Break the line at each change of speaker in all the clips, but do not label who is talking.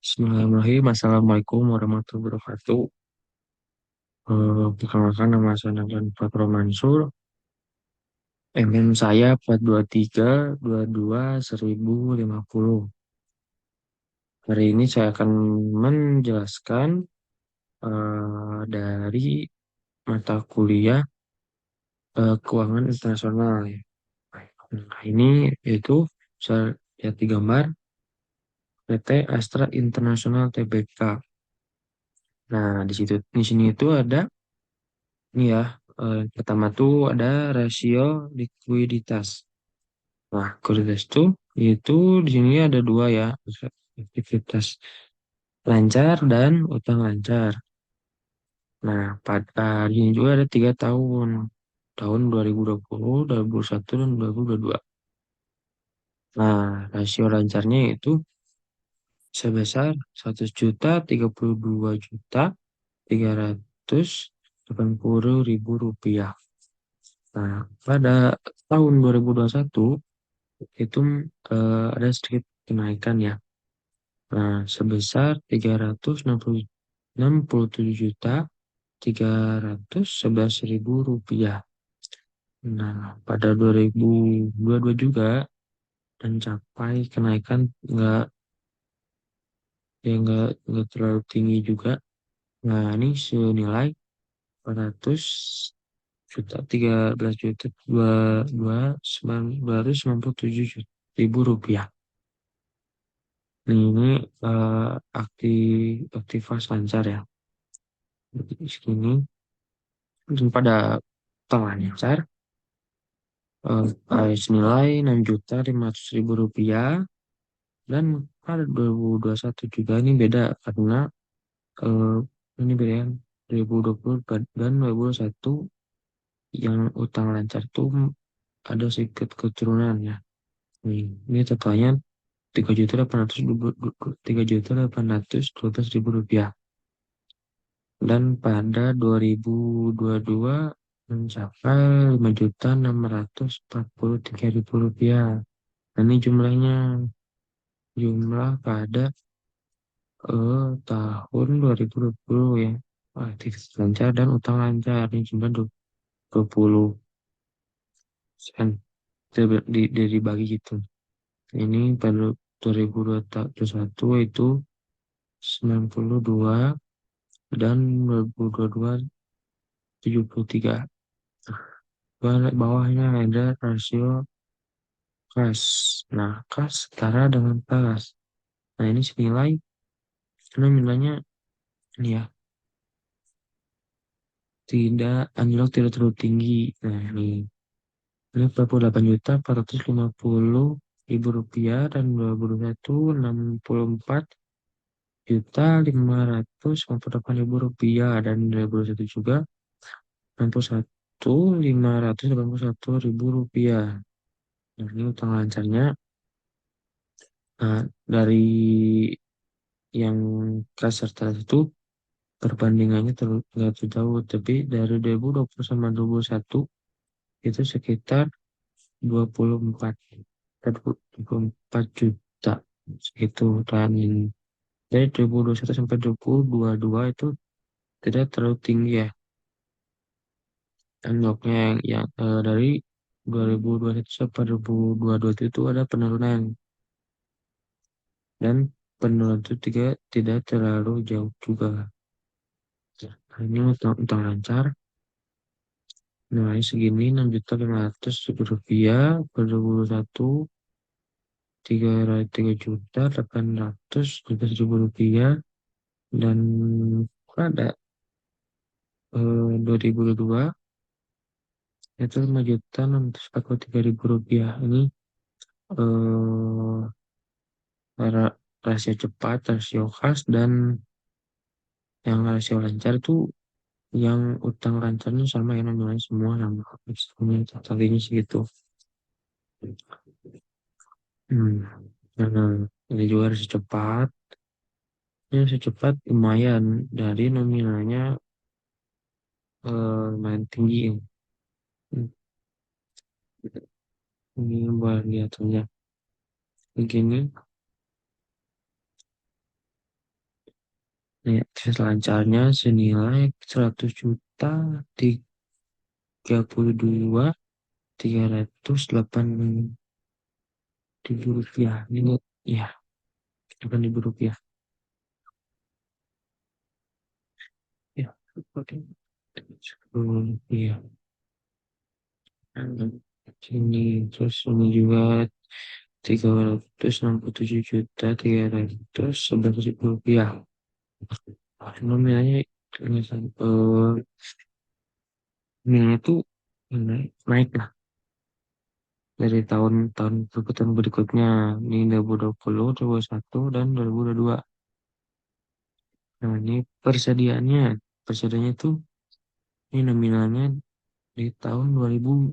Bismillahirrahmanirrahim. Assalamualaikum warahmatullahi wabarakatuh. Perkenalkan nama saya Nazan Fakro Mansur. NIM saya 423221050. Hari ini saya akan menjelaskan dari mata kuliah keuangan internasional. Ya. Nah, ini yaitu saya lihat di gambar PT Astra International Tbk. Nah, di sini itu ada ini ya, pertama tuh ada rasio likuiditas. Nah, likuiditas itu di sini ada dua ya, aktivitas lancar dan utang lancar. Nah, pada di sini juga ada 3 tahun, tahun 2020, 2021, dan 2022. Nah, rasio lancarnya itu sebesar 1.332.380.000 rupiah. Nah, pada tahun 2021 itu ada sedikit kenaikan ya. Nah, sebesar 367.311.000 rupiah. Nah, pada 2022 juga mencapai kenaikan nggak terlalu tinggi juga. Nah, ini senilai 400 juta 13 juta dua ratus sembilan puluh tujuh ribu rupiah. Ini aktivitas lancar ya. Jadi segini pada tangan lancar senilai 6.500.000 rupiah, dan pada 2021 juga ini beda karena eh, ini beda yang 2020 dan 2021 yang utang lancar itu ada sedikit keturunan ya. Ini totalnya 3.812.000 rupiah. Dan pada 2022 mencapai 5.643.000 rupiah. Nah, ini jumlah pada tahun 2020 ya. Aktivitas lancar dan utang lancar ini jumlah 20%. Dibagi gitu. Ini pada 2021 itu 92, dan 2022 73. Bawahnya ada rasio kas. Nah, kas setara dengan kas. Nah, ini senilai, karena nilainya ini ya, anjlok tidak terlalu tinggi. Nah, ini 48.450.000 rupiah, dan 2021 64.558.000 rupiah, dan 2021 juga 61.581.000 rupiah. Nah, ini utang lancarnya dari yang kas serta itu perbandingannya nggak terlalu jauh, tapi dari 2020 sama 2021 itu sekitar 24 24 juta segitu. Dan dari 2021 sampai 2022 itu tidak terlalu tinggi ya. Dan bloknya yang dari 2021 sampai 2022 itu ada penurunan, dan penurunan itu tidak terlalu jauh juga. Nah, ini utang lancar nilai segini 6.500.000 rupiah, pada 2021 3.812.000 rupiah, dan pada 2022 itu 5.643.000 rupiah. Ini eh, rasio cepat, rasio khas, dan yang rasio lancar itu yang utang lancarnya sama yang nilai semua sama tadinya segitu. Hmm. Nah, ini juga harus cepat. Ini secepat lumayan dari nominalnya lumayan tinggi. Hmm. Ini boleh lihat aja begini. Nih, akses lancarnya senilai 100 juta 32.308.000 rupiah. Ini ya, 8.000 rupiah. Ya, oke. Iya. Sini, terus ini juga 367.311.000 rupiah. Nominalnya nilainya tuh naik, naik lah dari tahun-tahun tahun berikutnya. Ini 2020, 2021, dan 2022. Nah, ini persediaannya. Persediaannya tuh ini nominalnya di tahun 2020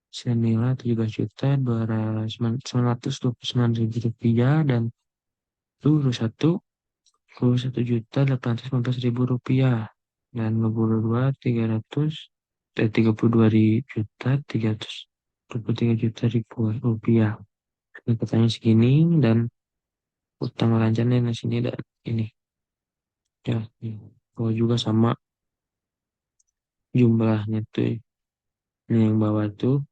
senilai 17.929.000 rupiah, dan 21.1 juta 815.000 rupiah, dan 22 32.323.323 ini katanya segini, dan utang lancarnya di sini dan ini ya ini. Oh, juga sama jumlahnya tuh ini yang bawah tuh.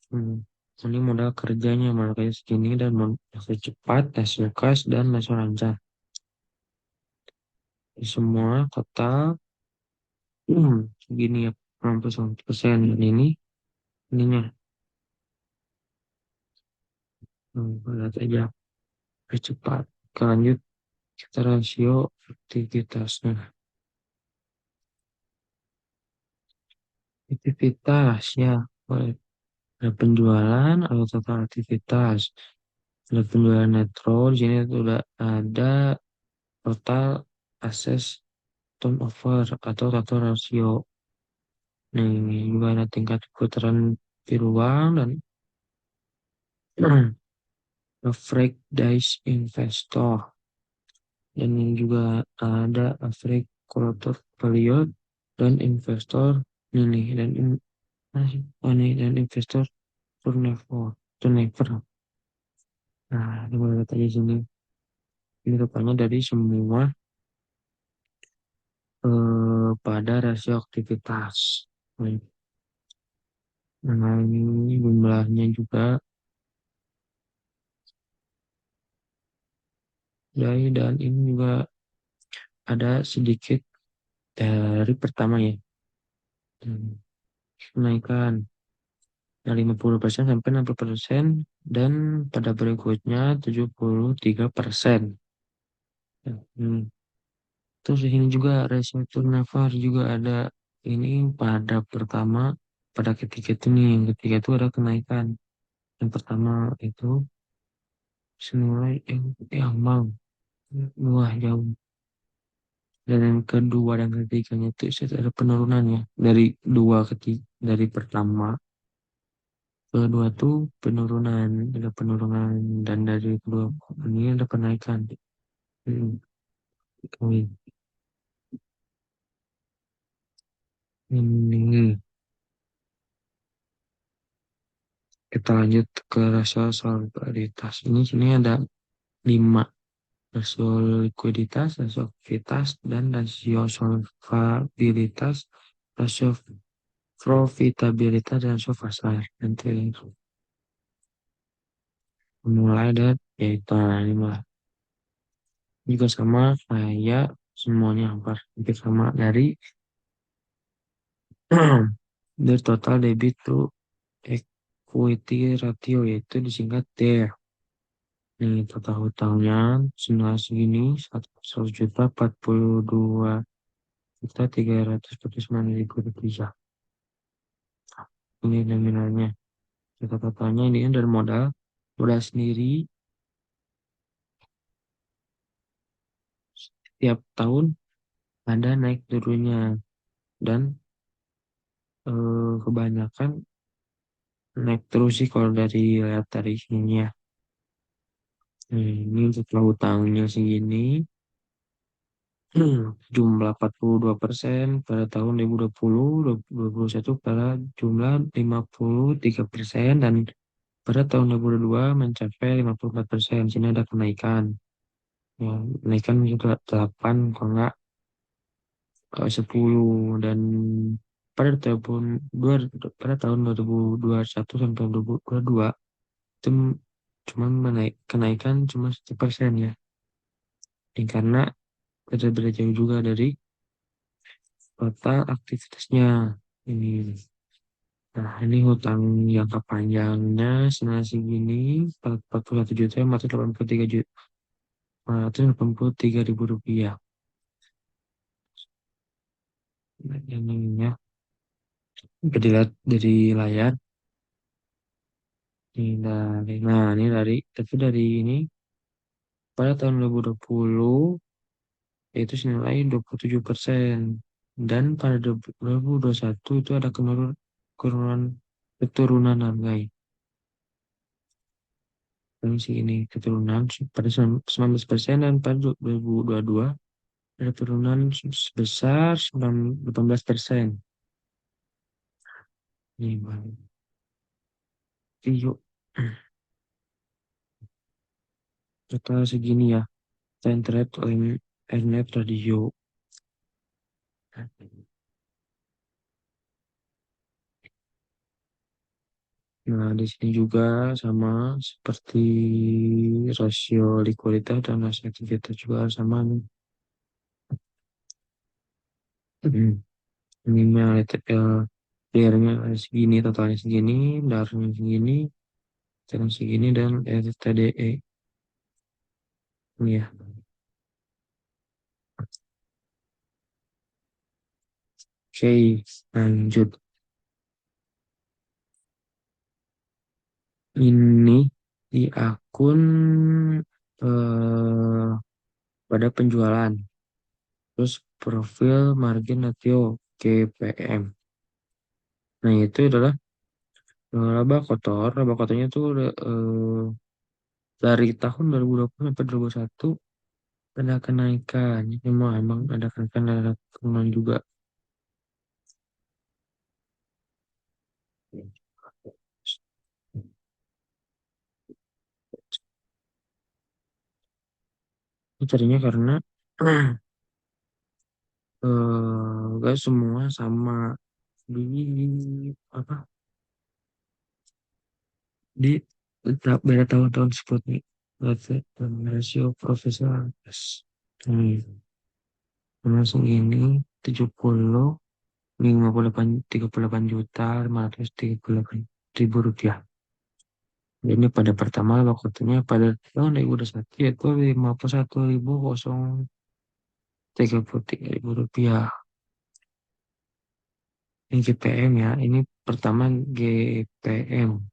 Hmm. Ini modal kerjanya makanya segini, dan modal cepat, hasil kas, dan hasil lancar. Semua total segini ya, 61% ini ininya. Lihat aja cepat. Lanjut kita rasio aktivitasnya. Aktivitas ya, boleh. Ada penjualan atau total aktivitas. Ada penjualan netro. Di sini sudah ada total access turnover atau total rasio. Nah, ini juga ada tingkat putaran di ruang, dan average dice investor. Dan ini juga ada average collector period, dan investor ini dan dan investor turnover. Nah, ini boleh lihat aja sini. Ini rupanya dari semua pada rasio aktivitas. Nah, ini jumlahnya juga dari, dan ini juga ada sedikit dari pertama ya. Hmm, Kenaikan dari 50% sampai 60%, dan pada berikutnya 73%. Hmm. Terus di sini juga ratio turnover juga ada, ini pada pertama, pada ketiga itu nih, yang ketiga itu ada kenaikan. Yang pertama itu senilai yang mau wah jauh, dan yang kedua dan ketiganya itu ada penurunan ya, dari dua ketiga, dari pertama kedua tuh penurunan, ada penurunan, dan dari kedua ini ada kenaikan. Hmm. Oke. Ini kita lanjut ke rasio solidaritas. Ini sini ada 5: rasio likuiditas, rasio aktivitas, dan rasio solvabilitas, rasio profitabilitas, dan rasio pasar. Nanti mulai dari yaitu lima juga sama kayak semuanya, hampir sama dari dari total debit to equity ratio, yaitu disingkat DER. Nih total hutangnya senilai segini, 100.042.349.000 rupiah. Ini nominalnya. Kita totalnya ini dari modal. Modal sendiri setiap tahun ada naik turunnya, dan kebanyakan naik terus sih kalau dari lihat dari sini ya. Ini untuk hutangnya segini. Jumlah 42% pada tahun 2020, 2021 pada jumlah 53%, dan pada tahun 2022 mencapai 54%. Sini ada kenaikan. Ya, kenaikan juga 8, kalau enggak 10. Dan pada tahun dua pada tahun 2021 sampai 2022 itu cuma kenaikan cuma 1% ya. Ini karena beda-beda jauh juga dari total aktivitasnya ini. Nah, ini hutang jangka panjangnya senilai segini, 41 juta 483 juta 483 ribu rupiah. Nah, ini ya, bisa dilihat dari layar. Ini dari, tapi dari ini pada tahun 2020 yaitu senilai 27%. Dan pada 2021 itu ada keturunan keturunan harga. Kondisi ini keturunan pada 19%, dan pada 2022 ada turunan sebesar 18%. Ini baru. Yuk, total segini ya. Centret Mnet Radio. Nah, di sini juga sama seperti rasio likuiditas dan rasio aktivitas juga sama nih. Hmm. Minimal clearnya segini, totalnya segini, darahnya segini, sekarang segini, dan TDE. Ini ya. Oke, lanjut. Ini di akun eh, pada penjualan. Terus profil margin ratio GPM. Nah, itu adalah laba kotor. Laba kotornya itu dari tahun 2020 sampai 2021 ada kenaikan. Emang ada kenaikan, ada penurunan juga. Itu tadinya karena gak semua sama di apa di beda tahun-tahun sebutnya. Berarti rasio profesionalitas. Langsung ini 70 58 juta 538 ribu rupiah. Ini pada pertama waktunya pada tahun 2021 yaitu 51.033 ribu rupiah. Ini GPM ya. Ini pertama GPM.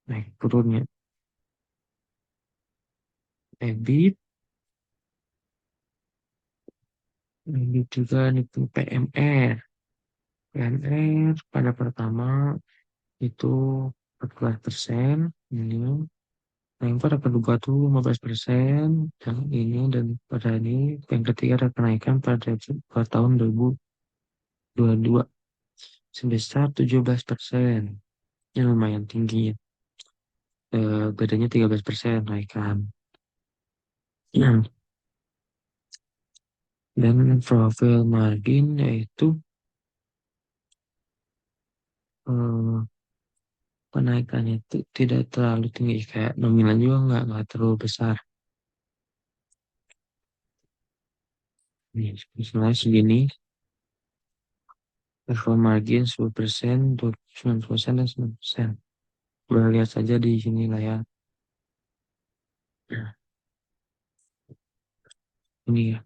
Naik turunnya. EBIT. Ini juga nih PMR. PMR pada pertama itu 14%. Ini yang pada kedua tuh 15%. Yang ini dan pada ini yang ketiga ada kenaikan pada tahun 2022 sebesar 17%. Yang lumayan tinggi ya. Bedanya 13% kenaikan. Dan profil margin yaitu eh, kenaikannya itu tidak terlalu tinggi, kayak nominal juga nggak terlalu besar. Nih, misalnya segini, profil margin 10%, 9% dan 9%. Boleh lihat saja di sini lah ya. Nah, ini ya.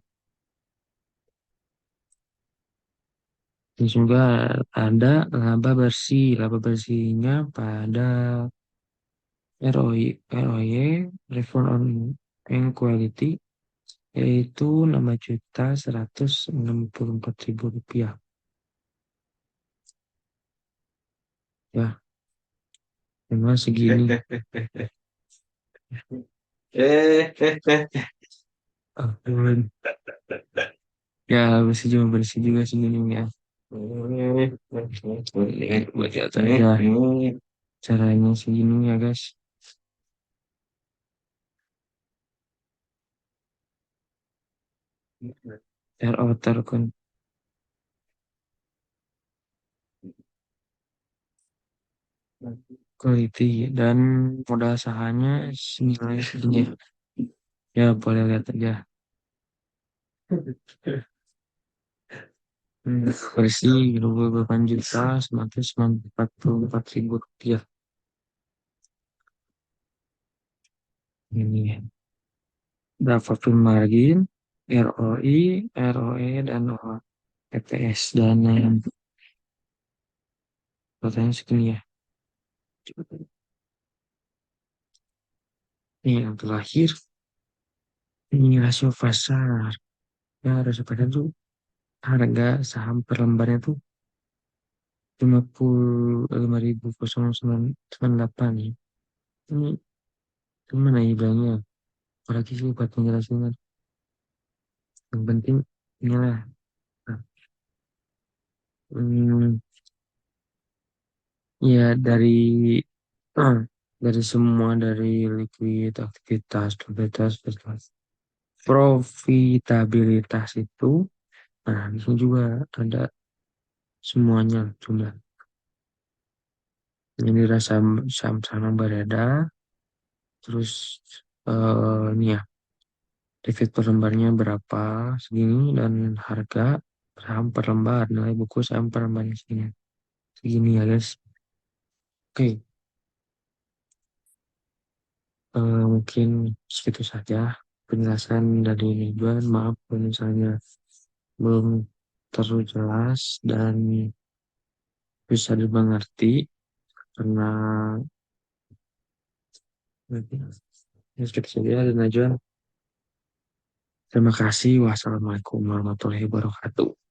Ini juga ada laba bersih. Laba bersihnya pada ROI, Return on Equity, yaitu 6.164.000 rupiah. Ya, memang segini. Oh, teman. Ya, bersih juga segini ya. Buat lihat saja. Caranya segini ya guys. RO kan quality dan modal sahanya senilai segini. Ya boleh lihat aja. Versi 28 juta 944.000 rupiah. Ini ya. Berapa film margin, ROI, ROE, dan PPS. Dan yang totalnya segini ya. Ini yang terakhir. Ini rasio pasar. Ya, rasio pasar tuh harga saham per lembarnya tuh 55.998 nih. Ini gimana ya bilangnya? Apalagi sih buat penjelasannya. Yang penting inilah. Nah, hmm, ya dari semua dari liquid aktivitas, profitabilitas itu, nah di sini juga ada semuanya jumlah. Ini rasa saham-saham yang beredar, terus ini ya, debit per lembarnya berapa segini dan harga saham per lembar, nilai buku saham per lembarnya segini. Segini ya guys. Oke, mungkin segitu saja penjelasan dari Ridwan. Maaf kalau misalnya belum terlalu jelas dan bisa dimengerti karena ya segitu saja dan Najwa. Terima kasih. Wassalamualaikum warahmatullahi wabarakatuh.